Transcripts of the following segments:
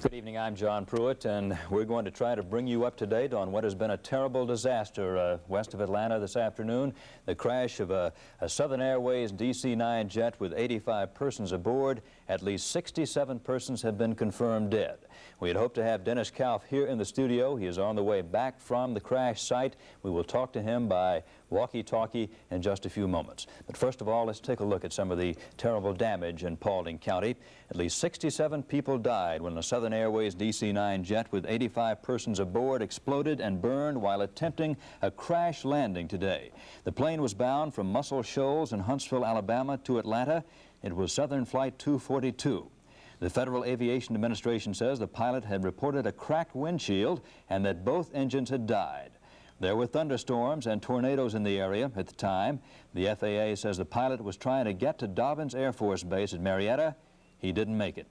Good evening, I'm John Pruitt, and we're going to try to bring you up to date on what has been a terrible disaster west of Atlanta this afternoon. The crash of a Southern Airways DC-9 jet with 85 persons aboard. At least 67 persons have been confirmed dead. We had hoped to have Dennis Kauf here in the studio. He is on the way back from the crash site. We will talk to him by walkie-talkie in just a few moments. But first of all, let's take a look at some of the terrible damage in Paulding County. At least 67 people died when the Southern Airways DC-9 jet with 85 persons aboard exploded and burned while attempting a crash landing today. The plane was bound from Muscle Shoals in Huntsville, Alabama to Atlanta. It was Southern Flight 242. The Federal Aviation Administration says the pilot had reported a cracked windshield and that both engines had died. There were thunderstorms and tornadoes in the area at the time. The FAA says the pilot was trying to get to Dobbins Air Force Base at Marietta. He didn't make it.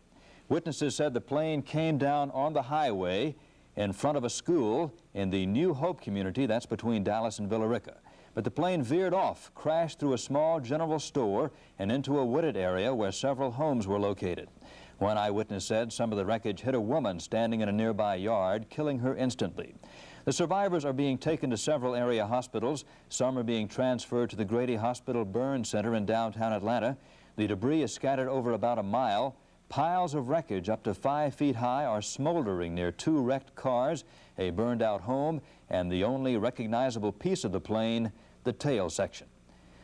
Witnesses said the plane came down on the highway in front of a school in the New Hope community, that's between Dallas and Villa Rica. But the plane veered off, crashed through a small general store and into a wooded area where several homes were located. One eyewitness said some of the wreckage hit a woman standing in a nearby yard, killing her instantly. The survivors are being taken to several area hospitals. Some are being transferred to the Grady Hospital Burn Center in downtown Atlanta. The debris is scattered over about a mile. Piles of wreckage up to 5 feet high are smoldering near 2 wrecked cars, a burned-out home, and the only recognizable piece of the plane, the tail section.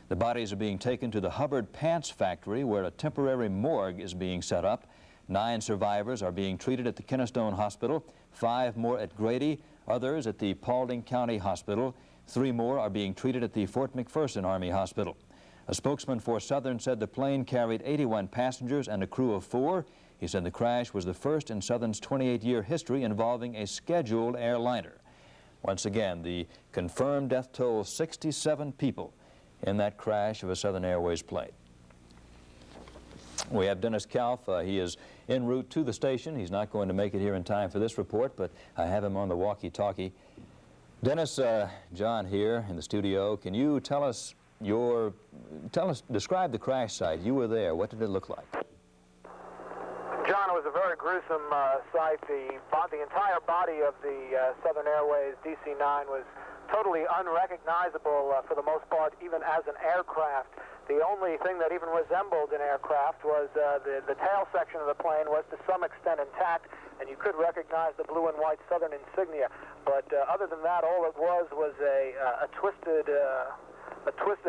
The bodies are being taken to the Hubbard Pants Factory, where a temporary morgue is being set up. 9 survivors are being treated at the Kennestone Hospital, 5 more at Grady, others at the Paulding County Hospital. 3 more are being treated at the Fort McPherson Army Hospital. A spokesman for Southern said the plane carried 81 passengers and a crew of 4. He said the crash was the first in Southern's 28-year history involving a scheduled airliner. Once again, the confirmed death toll, 67 people in that crash of a Southern Airways plane. We have Dennis Kauf. He is en route to the station. He's not going to make it here in time for this report, but I have him on the walkie-talkie. Dennis, John here in the studio. Can you describe the crash site? You were there. What did it look like? John, it was a very gruesome sight. The entire body of the Southern Airways DC-9 was totally unrecognizable for the most part, even as an aircraft. The only thing that even resembled an aircraft was the tail section of the plane was to some extent intact, and you could recognize the blue and white Southern insignia. But other than that, all it was a twisted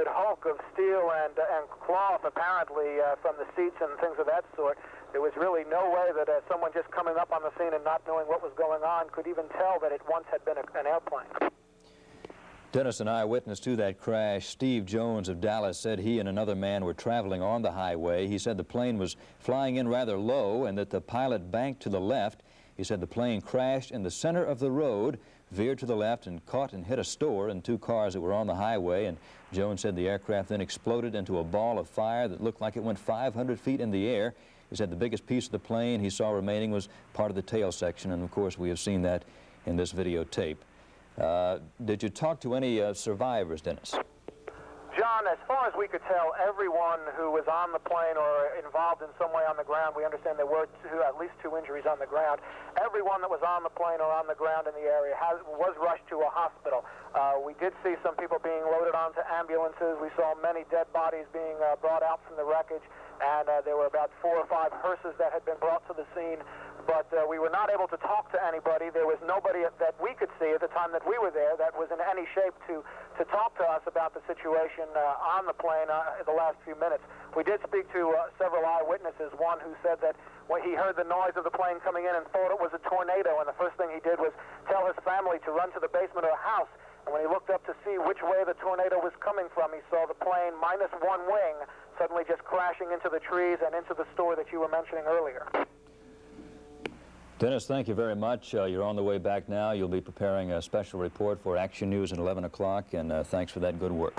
hulk of steel and cloth, apparently, from the seats and things of that sort. There was really no way that someone just coming up on the scene and not knowing what was going on could even tell that it once had been an airplane. Dennis, an eyewitness to that crash, Steve Jones of Dallas, said he and another man were traveling on the highway. He said the plane was flying in rather low and that the pilot banked to the left. He said the plane crashed in the center of the road, veered to the left and caught and hit a store and 2 cars that were on the highway. And Jones said the aircraft then exploded into a ball of fire that looked like it went 500 feet in the air. He said the biggest piece of the plane he saw remaining was part of the tail section, and of course we have seen that in this videotape. Did you talk to any survivors, Dennis? John, as far as we could tell, everyone who was on the plane or involved in some way on the ground, we understand there were at least 2 injuries on the ground. Everyone that was on the plane or on the ground in the area was rushed to a hospital. We did see some people being loaded onto ambulances. We saw many dead bodies being brought out from the wreckage, and there were about 4 or 5 hearses that had been brought to the scene. But we were not able to talk to anybody. There was nobody that we could see at the time that we were there that was in any shape to talk to us about the situation on the plane in the last few minutes. We did speak to several eyewitnesses, one who said that when he heard the noise of the plane coming in and thought it was a tornado, and the first thing he did was tell his family to run to the basement of the house. And when he looked up to see which way the tornado was coming from, he saw the plane minus 1 wing suddenly just crashing into the trees and into the store that you were mentioning earlier. Dennis, thank you very much. You're on the way back now. You'll be preparing a special report for Action News at 11 o'clock, and thanks for that good work.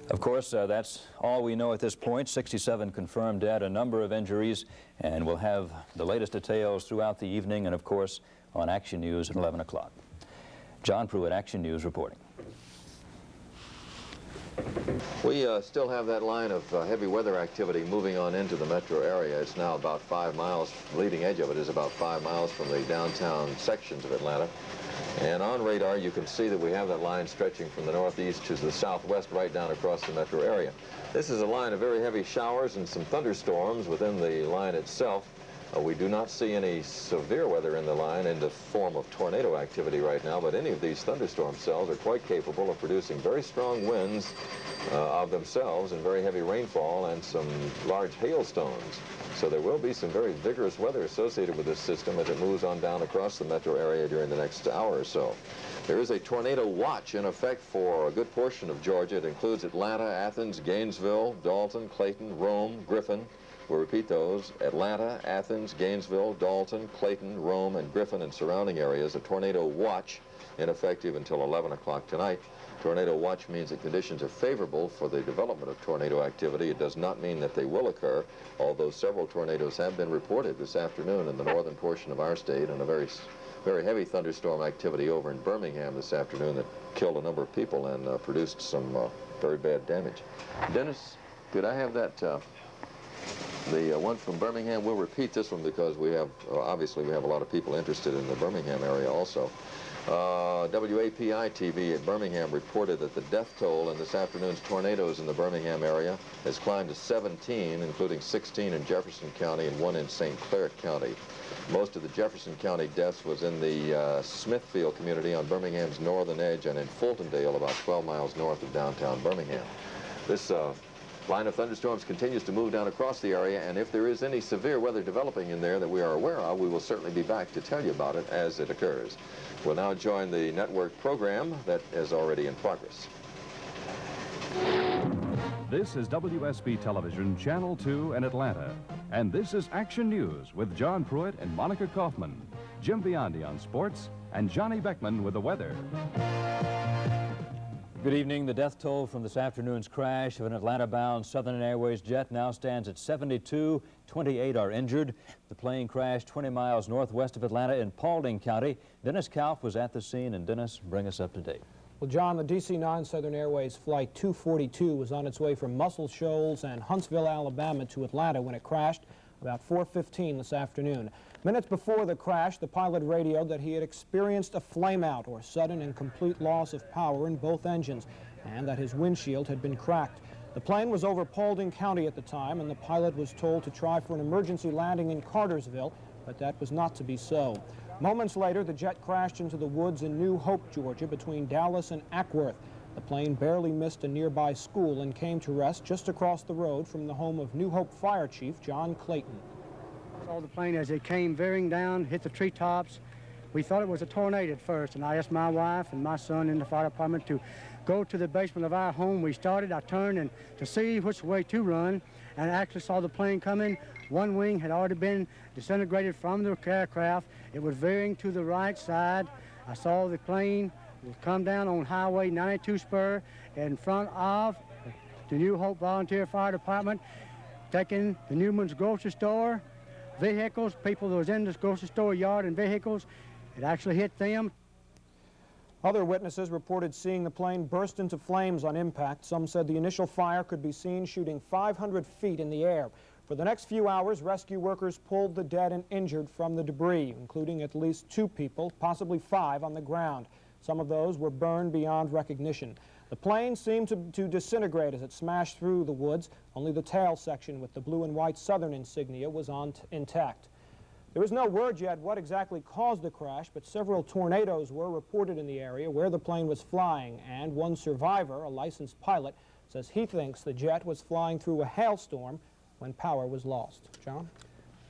Of course, that's all we know at this point. 67 confirmed dead, a number of injuries, and we'll have the latest details throughout the evening and, of course, on Action News at 11 o'clock. John Pruitt, Action News, reporting. We still have that line of heavy weather activity moving on into the metro area. It's now about 5 miles. The leading edge of it is about 5 miles from the downtown sections of Atlanta. And on radar, you can see that we have that line stretching from the northeast to the southwest right down across the metro area. This is a line of very heavy showers and some thunderstorms within the line itself. We do not see any severe weather in the line in the form of tornado activity right now, but any of these thunderstorm cells are quite capable of producing very strong winds of themselves and very heavy rainfall and some large hailstones. So there will be some very vigorous weather associated with this system as it moves on down across the metro area during the next hour or so. There is a tornado watch in effect for a good portion of Georgia. It includes Atlanta, Athens, Gainesville, Dalton, Clayton, Rome, Griffin. We'll repeat those: Atlanta, Athens, Gainesville, Dalton, Clayton, Rome, and Griffin and surrounding areas. A tornado watch ineffective until 11 o'clock tonight. Tornado watch means that conditions are favorable for the development of tornado activity. It does not mean that they will occur, although several tornadoes have been reported this afternoon in the northern portion of our state, and a very heavy thunderstorm activity over in Birmingham this afternoon that killed a number of people and produced some very bad damage. Dennis, could I have that? The one from Birmingham. We'll repeat this one because we have, obviously we have a lot of people interested in the Birmingham area also. WAPI-TV at Birmingham reported that the death toll in this afternoon's tornadoes in the Birmingham area has climbed to 17, including 16 in Jefferson County and 1 in St. Clair County. Most of the Jefferson County deaths was in the Smithfield community on Birmingham's northern edge and in Fultondale, about 12 miles north of downtown Birmingham. This line of thunderstorms continues to move down across the area, and if there is any severe weather developing in there that we are aware of, we will certainly be back to tell you about it as it occurs. We'll now join the network program that is already in progress. This is WSB Television, Channel 2 in Atlanta. And this is Action News with John Pruitt and Monica Kaufman, Jim Biondi on sports, and Johnny Beckman with the weather. Good evening. The death toll from this afternoon's crash of an Atlanta-bound Southern Airways jet now stands at 72. 28 are injured. The plane crashed 20 miles northwest of Atlanta in Paulding County. Dennis Kalf was at the scene, and Dennis, bring us up to date. Well, John, the DC-9 Southern Airways Flight 242 was on its way from Muscle Shoals and Huntsville, Alabama to Atlanta when it crashed about 4:15 this afternoon. Minutes before the crash, the pilot radioed that he had experienced a flameout, or sudden and complete loss of power in both engines, and that his windshield had been cracked. The plane was over Paulding County at the time, and the pilot was told to try for an emergency landing in Cartersville, but that was not to be so. Moments later, the jet crashed into the woods in New Hope, Georgia, between Dallas and Ackworth. The plane barely missed a nearby school and came to rest just across the road from the home of New Hope Fire Chief John Clayton. Saw the plane as it came veering down, hit the treetops. We thought it was a tornado at first, and I asked my wife and my son in the fire department to go to the basement of our home. We started, I turned and to see which way to run, and I actually saw the plane coming. One wing had already been disintegrated from the aircraft. It was veering to the right side. I saw the plane come down on Highway 92 spur in front of the New Hope Volunteer Fire Department, taking the Newman's grocery store, vehicles, people that was in this grocery store yard and vehicles. It actually hit them. Other witnesses reported seeing the plane burst into flames on impact. Some said the initial fire could be seen shooting 500 feet in the air. For the next few hours, rescue workers pulled the dead and injured from the debris, including at least 2 people, possibly 5 on the ground. Some of those were burned beyond recognition. The plane seemed to disintegrate as it smashed through the woods. Only the tail section with the blue and white Southern insignia was intact. There is no word yet what exactly caused the crash, but several tornadoes were reported in the area where the plane was flying, and one survivor, a licensed pilot, says he thinks the jet was flying through a hailstorm when power was lost. John?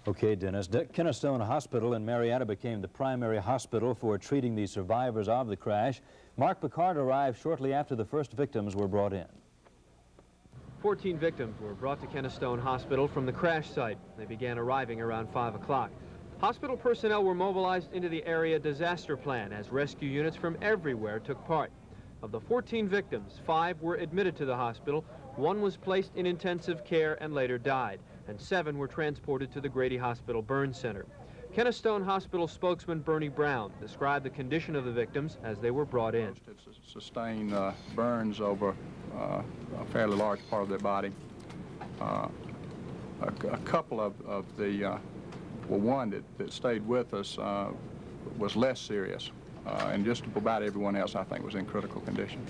Okay, Dennis. Kennestone Hospital in Marietta became the primary hospital for treating the survivors of the crash. Mark Picard arrived shortly after the first victims were brought in. 14 victims were brought to Kennestone Hospital from the crash site. They began arriving around 5 o'clock. Hospital personnel were mobilized into the area disaster plan as rescue units from everywhere took part. Of the 14 victims, 5 were admitted to the hospital, 1 was placed in intensive care and later died, and 7 were transported to the Grady Hospital Burn Center. Kennestone Hospital spokesman Bernie Brown described the condition of the victims as they were brought in. It's sustained burns over a fairly large part of their body. A couple of the, well, one that stayed with us was less serious, and just about everyone else, I think, was in critical condition.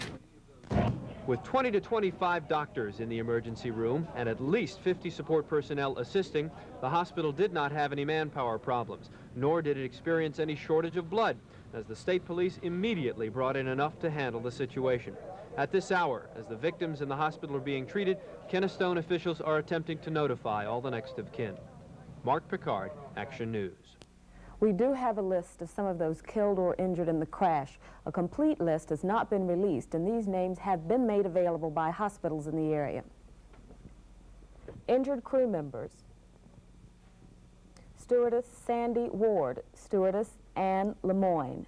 With 20 to 25 doctors in the emergency room and at least 50 support personnel assisting, the hospital did not have any manpower problems, nor did it experience any shortage of blood, as the state police immediately brought in enough to handle the situation. At this hour, as the victims in the hospital are being treated, Kennestone officials are attempting to notify all the next of kin. Mark Picard, Action News. We do have a list of some of those killed or injured in the crash. A complete list has not been released, and these names have been made available by hospitals in the area. Injured crew members: stewardess Sandy Ward, stewardess Ann Lemoyne.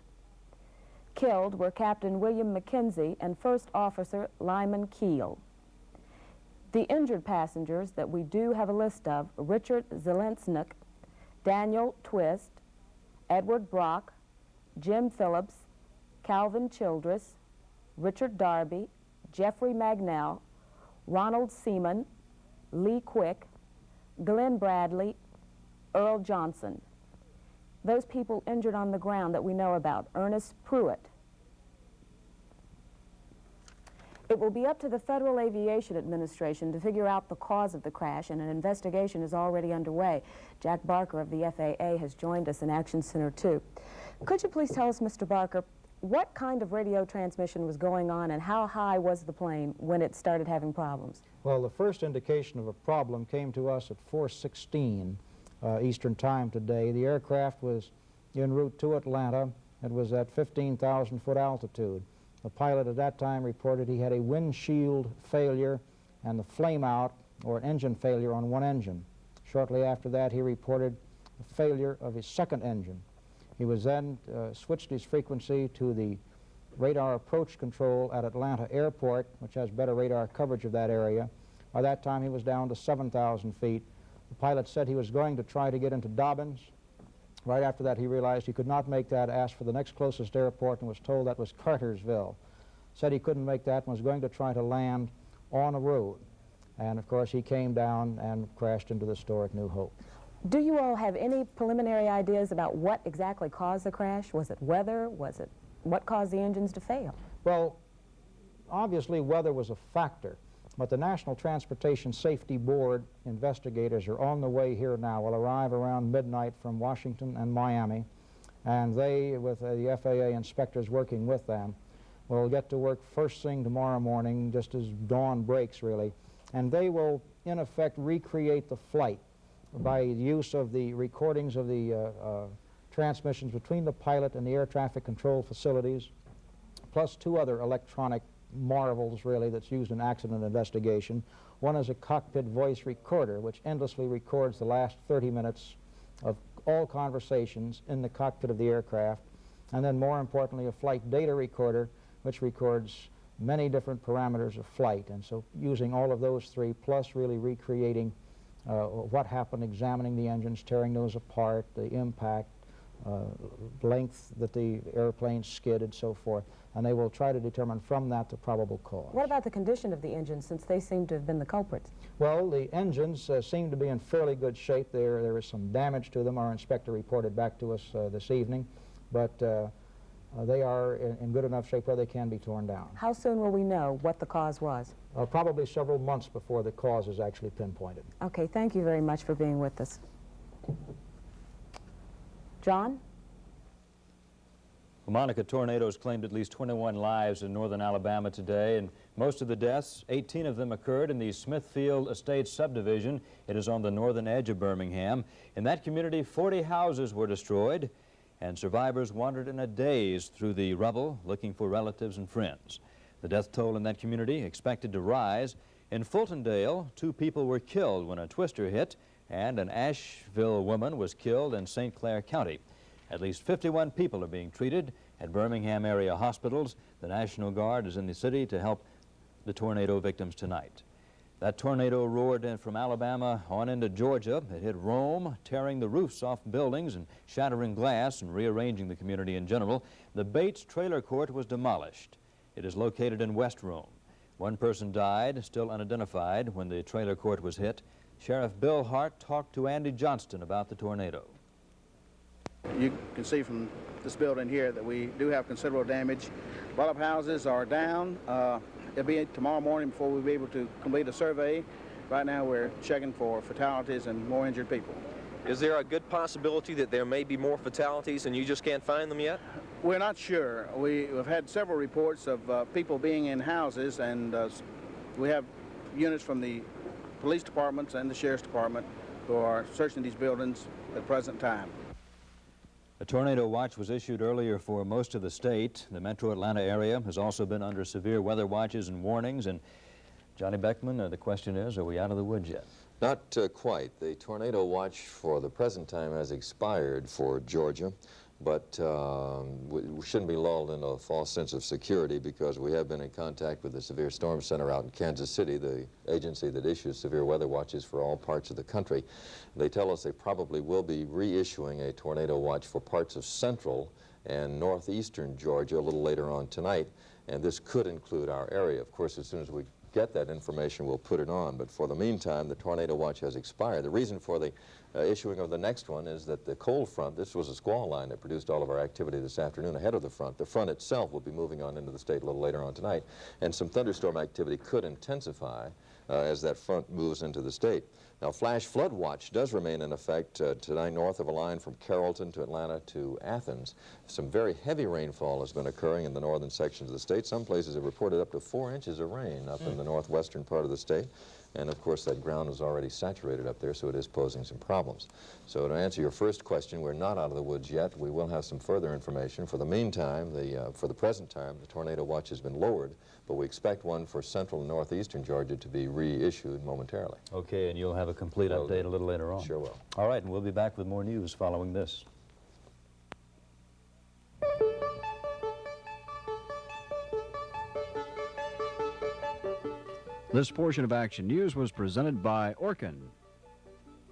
Killed were Captain William McKenzie and First Officer Lyman Keel. The injured passengers that we do have a list of: Richard Zelensnik, Daniel Twist, Edward Brock, Jim Phillips, Calvin Childress, Richard Darby, Jeffrey Magnell, Ronald Seaman, Lee Quick, Glenn Bradley, Earl Johnson. Those people injured on the ground that we know about: Ernest Pruitt. It will be up to the Federal Aviation Administration to figure out the cause of the crash, and an investigation is already underway. Jack Barker of the FAA has joined us in Action Center 2. Could you please tell us, Mr. Barker, what kind of radio transmission was going on and how high was the plane when it started having problems? Well, the first indication of a problem came to us at 4:16 Eastern Time today. The aircraft was en route to Atlanta. It was at 15,000-foot altitude. The pilot at that time reported he had a windshield failure and the flame out, or an engine failure, on one engine. Shortly after that, he reported the failure of his second engine. He was then switched his frequency to the radar approach control at Atlanta Airport, which has better radar coverage of that area. By that time, he was down to 7,000 feet. The pilot said he was going to try to get into Dobbins. Right after that, he realized he could not make that, asked for the next closest airport, and was told that was Cartersville. Said he couldn't make that and was going to try to land on a road. And, of course, he came down and crashed into the store at New Hope. Do you all have any preliminary ideas about what exactly caused the crash? Was it weather? Was it what caused the engines to fail? Well, obviously weather was a factor, but the National Transportation Safety Board investigators are on the way here now. Will arrive around midnight from Washington and Miami, and they, with the FAA inspectors working with them, will get to work first thing tomorrow morning, just as dawn breaks, really, and they will, in effect, recreate the flight by the use of the recordings of the transmissions between the pilot and the air traffic control facilities, plus two other electronic marvels, really, that's used in accident investigation. One is a cockpit voice recorder, which endlessly records the last 30 minutes of all conversations in the cockpit of the aircraft, and then, more importantly, a flight data recorder, which records many different parameters of flight. And so using all of those three, plus really recreating what happened, examining the engines, tearing those apart, the impact, length that the airplane skidded, so forth, and they will try to determine from that the probable cause. What about the condition of the engines, since they seem to have been the culprits? Well, the engines seem to be in fairly good shape. There is some damage to them. Our inspector reported back to us this evening, but they are in good enough shape where they can be torn down. How soon will we know what the cause was? Probably several months before the cause is actually pinpointed. Okay, thank you very much for being with us. John? The Monica tornadoes claimed at least 21 lives in northern Alabama today, and most of the deaths, 18 of them, occurred in the Smithfield Estates subdivision. It is on the northern edge of Birmingham. In that community, 40 houses were destroyed, and survivors wandered in a daze through the rubble looking for relatives and friends. The death toll in that community expected to rise. In Fultondale, 2 people were killed when a twister hit, and an Asheville woman was killed in St. Clair County. At least 51 people are being treated at Birmingham area hospitals. The National Guard is in the city to help the tornado victims tonight. That tornado roared in from Alabama on into Georgia. It hit Rome, tearing the roofs off buildings and shattering glass and rearranging the community in general. The Bates trailer court was demolished. It is located in West Rome. One person died, still unidentified, when the trailer court was hit. Sheriff Bill Hart talked to Andy Johnston about the tornado. You can see from this building here that we do have considerable damage. A lot of houses are down. It'll be tomorrow morning before we'll be able to complete a survey. Right now we're checking for fatalities and more injured people. Is there a good possibility that there may be more fatalities and you just can't find them yet? We're not sure. We've had several reports of people being in houses, and we have units from the police departments and the sheriff's department who are searching these buildings at the present time. A tornado watch was issued earlier for most of the state. The metro Atlanta area has also been under severe weather watches and warnings. And Johnny Beckman, the question is, are we out of the woods yet? Not quite. The tornado watch for the present time has expired for Georgia, but we shouldn't be lulled into a false sense of security because we have been in contact with the Severe Storm Center out in Kansas City, the agency that issues severe weather watches for all parts of the country. They tell us they probably will be reissuing a tornado watch for parts of central and northeastern Georgia a little later on tonight, and this could include our area. Of course, as soon as we get that information, we'll put it on. But for the meantime, the tornado watch has expired. The reason for the issuing of the next one is that the cold front, this was a squall line that produced all of our activity this afternoon ahead of the front. The front itself will be moving on into the state a little later on tonight, and some thunderstorm activity could intensify as that front moves into the state. Now, flash flood watch does remain in effect tonight north of a line from Carrollton to Atlanta to Athens. Some very heavy rainfall has been occurring in the northern sections of the state. Some places have reported up to 4 inches of rain up in the northwestern part of the state. And of course, that ground is already saturated up there, so it is posing some problems. So to answer your first question, we're not out of the woods yet. We will have some further information. For the meantime, for the present time, the tornado watch has been lowered, but we expect one for central and northeastern Georgia to be reissued momentarily. Okay, and you'll have a complete update a little later on. Sure will. All right, and we'll be back with more news following this. This portion of Action News was presented by Orkin.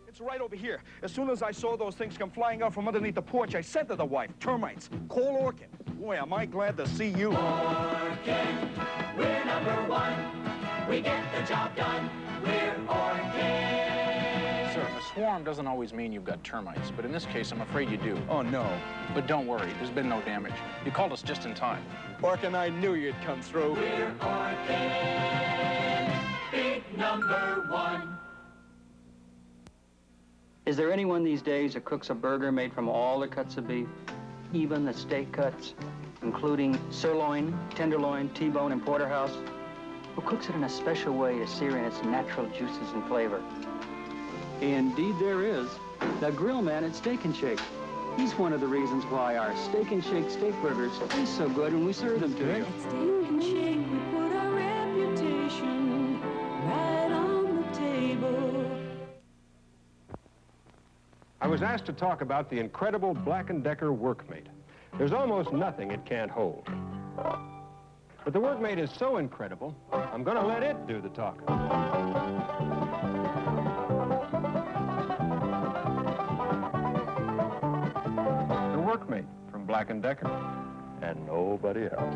It's right over here. As soon as I saw those things come flying out from underneath the porch, I said to the wife, termites, call Orkin. Boy, am I glad to see you. Orkin, we're #1. We get the job done. We're Orkin. Sir, a swarm doesn't always mean you've got termites, but in this case, I'm afraid you do. Oh, no. But don't worry, there's been no damage. You called us just in time. Orkin, I knew you'd come through. We're Orkin, big #1. Is there anyone these days who cooks a burger made from all the cuts of beef, even the steak cuts, including sirloin, tenderloin, T-bone, and porterhouse, who cooks it in a special way to sear in its natural juices and flavor? Indeed there is. The grill man at Steak and Shake. He's one of the reasons why our Steak and Shake steak burgers taste so good when we serve them to you. At Steak and Shake, we put our reputation right on the table. I was asked to talk about the incredible Black & Decker Workmate. There's almost nothing it can't hold. But the Workmate is so incredible, I'm going to let it do the talking. The Workmate from Black & Decker, and nobody else.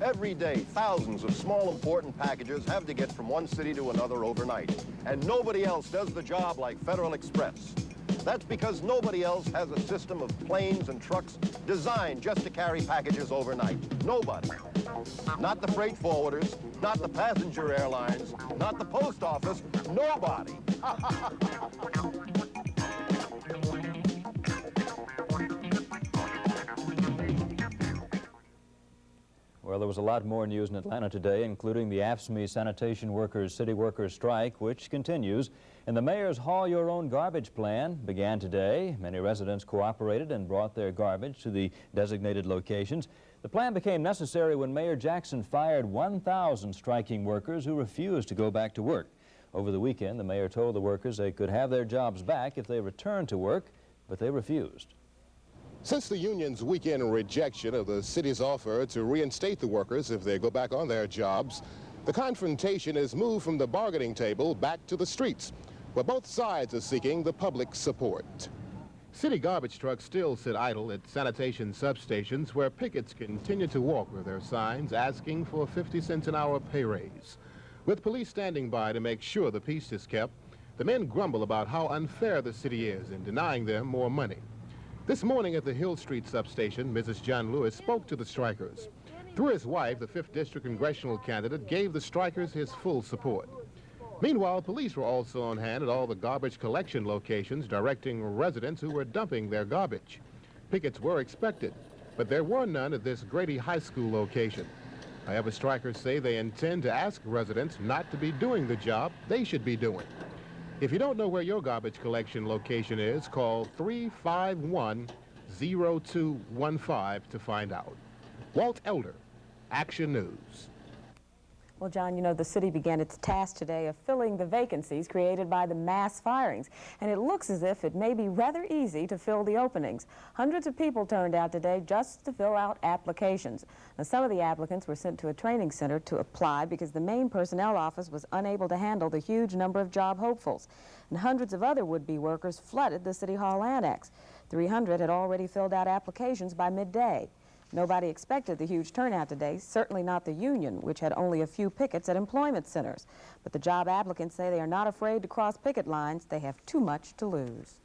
Every day, thousands of small, important packages have to get from one city to another overnight. And nobody else does the job like Federal Express. That's because nobody else has a system of planes and trucks designed just to carry packages overnight. Nobody. Not the freight forwarders, not the passenger airlines, not the post office, nobody. Well, there was a lot more news in Atlanta today, including the AFSCME sanitation workers, city workers strike, which continues. And the mayor's Haul Your Own Garbage plan began today. Many residents cooperated and brought their garbage to the designated locations. The plan became necessary when Mayor Jackson fired 1,000 striking workers who refused to go back to work. Over the weekend, the mayor told the workers they could have their jobs back if they returned to work, but they refused. Since the union's weekend rejection of the city's offer to reinstate the workers if they go back on their jobs, the confrontation has moved from the bargaining table back to the streets, where both sides are seeking the public support. City garbage trucks still sit idle at sanitation substations where pickets continue to walk with their signs asking for a 50 cents an hour pay raise. With police standing by to make sure the peace is kept, the men grumble about how unfair the city is in denying them more money. This morning at the Hill Street substation, Mrs. John Lewis spoke to the strikers. Through his wife, the 5th District congressional candidate gave the strikers his full support. Meanwhile, police were also on hand at all the garbage collection locations, directing residents who were dumping their garbage. Pickets were expected, but there were none at this Grady High School location. However, strikers say they intend to ask residents not to be doing the job they should be doing. If you don't know where your garbage collection location is, call 351-0215 to find out. Walt Elder, Action News. Well, John, you know, the city began its task today of filling the vacancies created by the mass firings, and it looks as if it may be rather easy to fill the openings. Hundreds of people turned out today just to fill out applications. Now, some of the applicants were sent to a training center to apply because the main personnel office was unable to handle the huge number of job hopefuls. And hundreds of other would-be workers flooded the City Hall annex. 300 had already filled out applications by midday. Nobody expected the huge turnout today, certainly not the union, which had only a few pickets at employment centers. But the job applicants say they are not afraid to cross picket lines. They have too much to lose.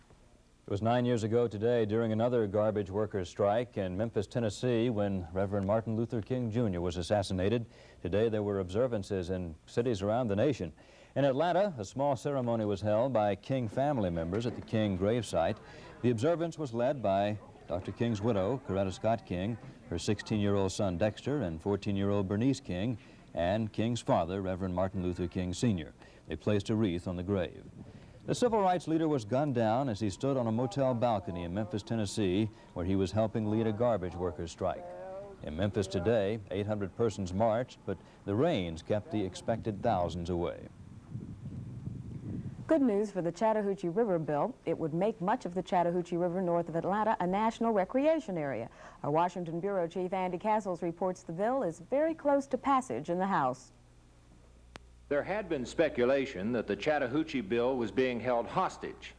It was 9 years ago today during another garbage workers' strike in Memphis, Tennessee, when Reverend Martin Luther King Jr. was assassinated. Today there were observances in cities around the nation. In Atlanta, a small ceremony was held by King family members at the King gravesite. The observance was led by Dr. King's widow, Coretta Scott King, her 16-year-old son Dexter, and 14-year-old Bernice King, and King's father, Reverend Martin Luther King Sr. They placed a wreath on the grave. The civil rights leader was gunned down as he stood on a motel balcony in Memphis, Tennessee, where he was helping lead a garbage workers' strike. In Memphis today, 800 persons marched, but the rains kept the expected thousands away. Good news for the Chattahoochee River bill. It would make much of the Chattahoochee River north of Atlanta a national recreation area. Our Washington Bureau Chief Andy Castles reports the bill is very close to passage in the House. There had been speculation that the Chattahoochee bill was being held hostage,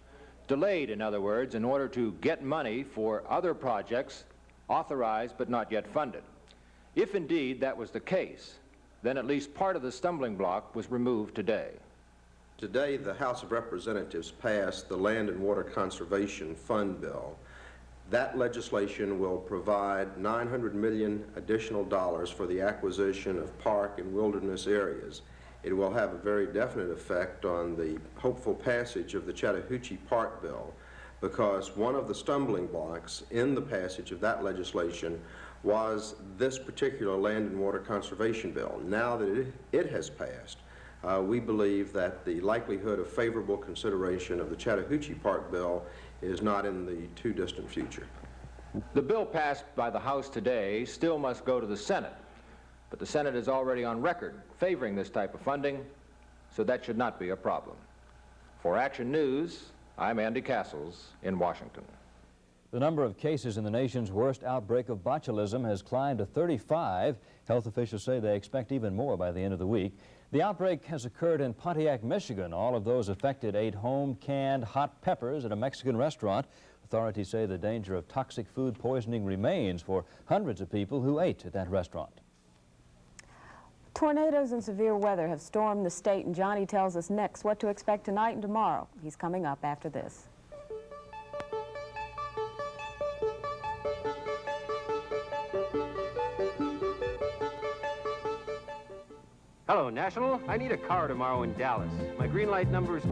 delayed, in other words, in order to get money for other projects authorized but not yet funded. If indeed that was the case, then at least part of the stumbling block was removed today. Today, the House of Representatives passed the Land and Water Conservation Fund bill. That legislation will provide $900 million additional dollars for the acquisition of park and wilderness areas. It will have a very definite effect on the hopeful passage of the Chattahoochee Park bill, because one of the stumbling blocks in the passage of that legislation was this particular Land and Water Conservation bill. Now that it has passed, we believe that the likelihood of favorable consideration of the Chattahoochee Park bill is not in the too distant future. The bill passed by the House today still must go to the Senate, but the Senate is already on record favoring this type of funding, so that should not be a problem. For Action News, I'm Andy Castles in Washington. The number of cases in the nation's worst outbreak of botulism has climbed to 35. Health officials say they expect even more by the end of the week. The outbreak has occurred in Pontiac, Michigan. All of those affected ate home-canned hot peppers at a Mexican restaurant. Authorities say the danger of toxic food poisoning remains for hundreds of people who ate at that restaurant. Tornadoes and severe weather have stormed the state, and Johnny tells us next what to expect tonight and tomorrow. He's coming up after this. Hello, National. I need a car tomorrow in Dallas. My green light number is...